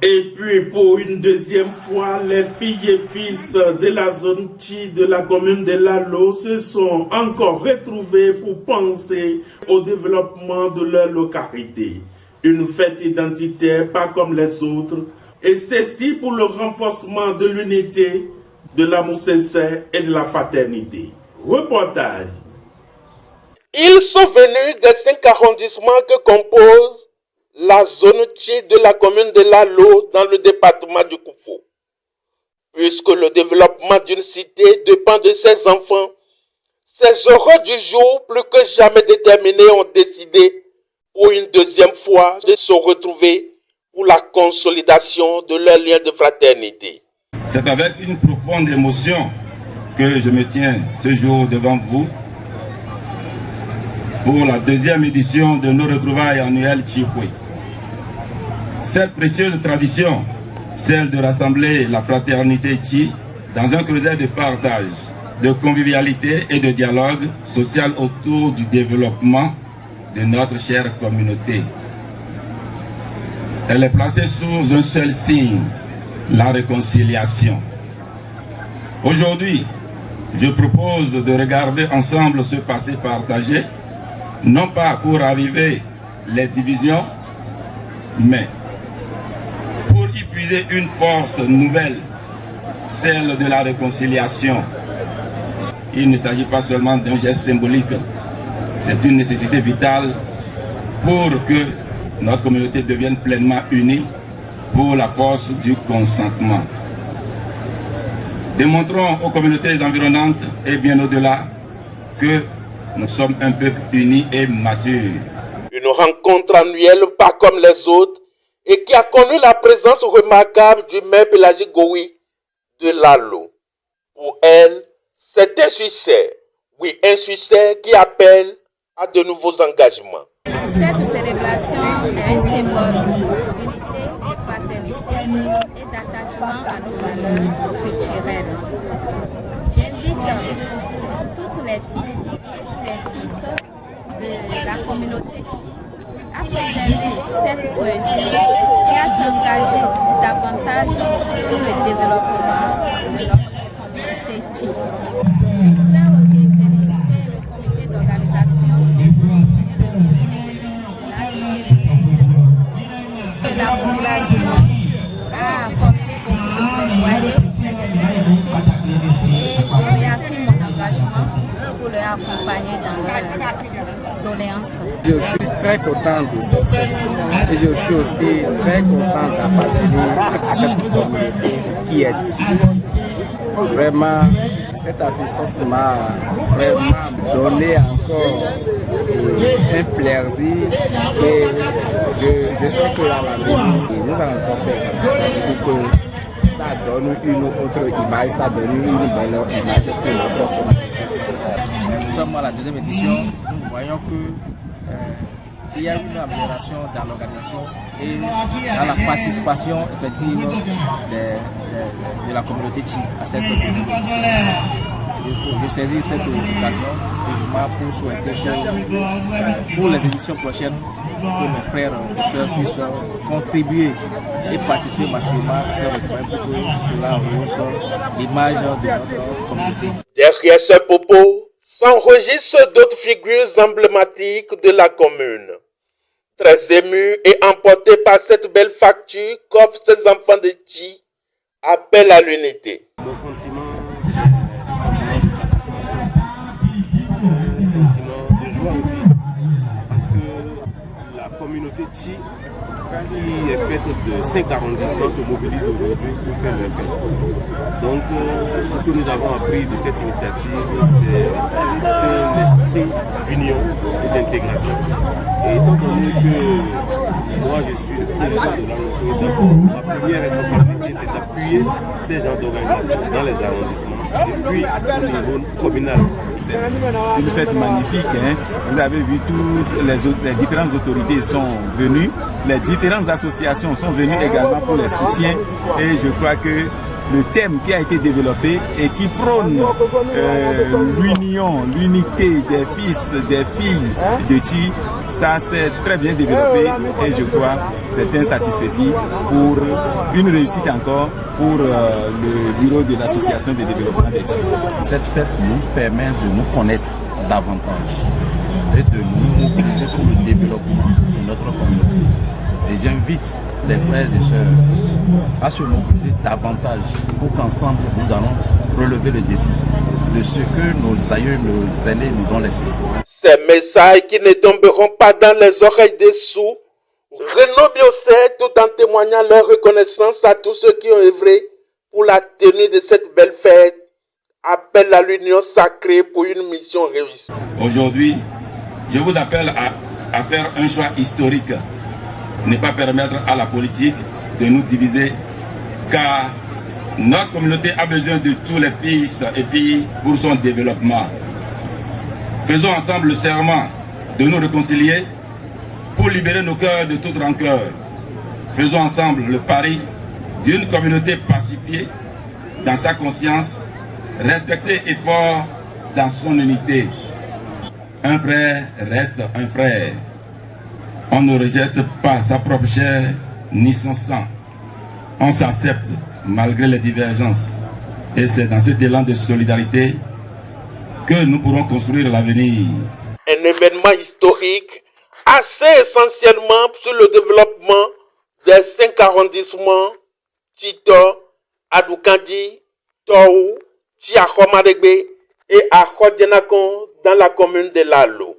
Et puis pour une deuxième fois, les filles et fils de la zone Tchi de la commune de Lalo se sont encore retrouvés pour penser au développement de leur localité. Une fête identitaire pas comme les autres, et ceci pour le renforcement de l'unité, de l'amour sincère et de la fraternité. Reportage. Ils sont venus des 5 arrondissements que compose la zone Tchi de la commune de Lalo dans le département du Koufou. Puisque le développement d'une cité dépend de ses enfants, ces heureux du jour, plus que jamais déterminés, ont décidé pour une deuxième fois de se retrouver pour la consolidation de leurs liens de fraternité. C'est avec une profonde émotion que je me tiens ce jour devant vous pour la deuxième édition de nos retrouvailles annuelles Tchifoué. Cette précieuse tradition, celle de rassembler la fraternité Tchi dans un creuset de partage, de convivialité et de dialogue social autour du développement de notre chère communauté. Elle est placée sous un seul signe, la réconciliation. Aujourd'hui, je propose de regarder ensemble ce passé partagé, non pas pour raviver les divisions, mais pour y puiser une force nouvelle, celle de la réconciliation. Il ne s'agit pas seulement d'un geste symbolique, c'est une nécessité vitale pour que notre communauté devienne pleinement unie pour la force du consentement. Démontrons aux communautés environnantes et bien au-delà que nous sommes un peuple uni et mature. Une rencontre annuelle pas comme les autres et qui a connu la présence remarquable du maire Pélagie Goui de Lalo. Pour elle, c'est un succès, oui un succès qui appelle à de nouveaux engagements. Cette célébration est un symbole d'unité, de fraternité et d'attachement à nos valeurs culturelles. J'invite toutes les filles et tous les fils de la communauté à préserver cette tradition et à s'engager davantage pour le développement de notre communauté Tchi. Je voudrais aussi féliciter le comité d'organisation et le comité exécutif de la que la population a apporté beaucoup de plaidoyer auprès des autorités et je réaffirme mon engagement pour les accompagner dans leurs doléances. Je suis très content de cette fête et je suis aussi très content d'appartenir à cette communauté qui est Tchi. Vraiment, cette assistance m'a vraiment donné encore un plaisir et je sais que à l'avenir, nous allons encore faire pour que ça donne une autre image, ça donne une belle image pour notre communauté. Nous sommes à la deuxième édition, nous voyons que il y a une amélioration dans l'organisation et dans la participation effective de la communauté Tchi à cette deuxième édition. Je saisis cette occasion pour souhaiter que pour les éditions prochaines, que mes frères et sœurs puissent contribuer et participer massivement à ces retrouvailles pour que cela rehausse l'image de notre communauté. Derrière ce propos s'enregistrent d'autres figures emblématiques de la commune. Très émus et emportés par cette belle facture qu'offrent ces enfants de Tchi, appellent à l'unité. Nos sentiments de satisfaction, un sentiment de joie aussi, parce que la communauté Tchi, qui est faite de 5 arrondissements, se mobilise aujourd'hui pour faire leur fête. Donc, ce que nous avons appris de cette initiative, c'est un esprit d'union et d'intégration. Et étant donné que moi je suis le président de l'ANOCO, ma première responsabilité c'est d'appuyer ces genres d'organisations dans les arrondissements et puis au niveau communal. C'est une fête magnifique, hein. Vous avez vu toutes les différentes autorités sont venues, les différentes associations sont venues également pour les soutiens et je crois que le thème qui a été développé et qui prône l'union, l'unité des fils, des filles de Tchi. Ça s'est très bien développé et je crois que c'est un satisfait pour une réussite encore pour le bureau de l'association de développement des Tchi. Cette fête nous permet de nous connaître davantage et de nous mobiliser pour le développement de notre communauté. Et j'invite les frères et sœurs à se mobiliser davantage pour qu'ensemble nous allons relever le défi de ce que nos aïeux, nos aînés nous ont laissé. Ces messages qui ne tomberont pas dans les oreilles des sourds, Renaud Biosset, tout en témoignant leur reconnaissance à tous ceux qui ont œuvré pour la tenue de cette belle fête, appelle à l'union sacrée pour une mission réussie. Aujourd'hui, je vous appelle à faire un choix historique. Ne pas permettre à la politique de nous diviser, car notre communauté a besoin de tous les fils et filles pour son développement. Faisons ensemble le serment de nous réconcilier pour libérer nos cœurs de toute rancœur. Faisons ensemble le pari d'une communauté pacifiée dans sa conscience, respectée et forte dans son unité. Un frère reste un frère. On ne rejette pas sa propre chair ni son sang. On s'accepte malgré les divergences. Et c'est dans cet élan de solidarité que nous pourrons construire l'avenir. Un événement historique assez essentiellement sur le développement des 5 arrondissements Tito, Adoukandi, Tohou, Tiahomaregbe et Ahodjenakon dans la commune de Lalo.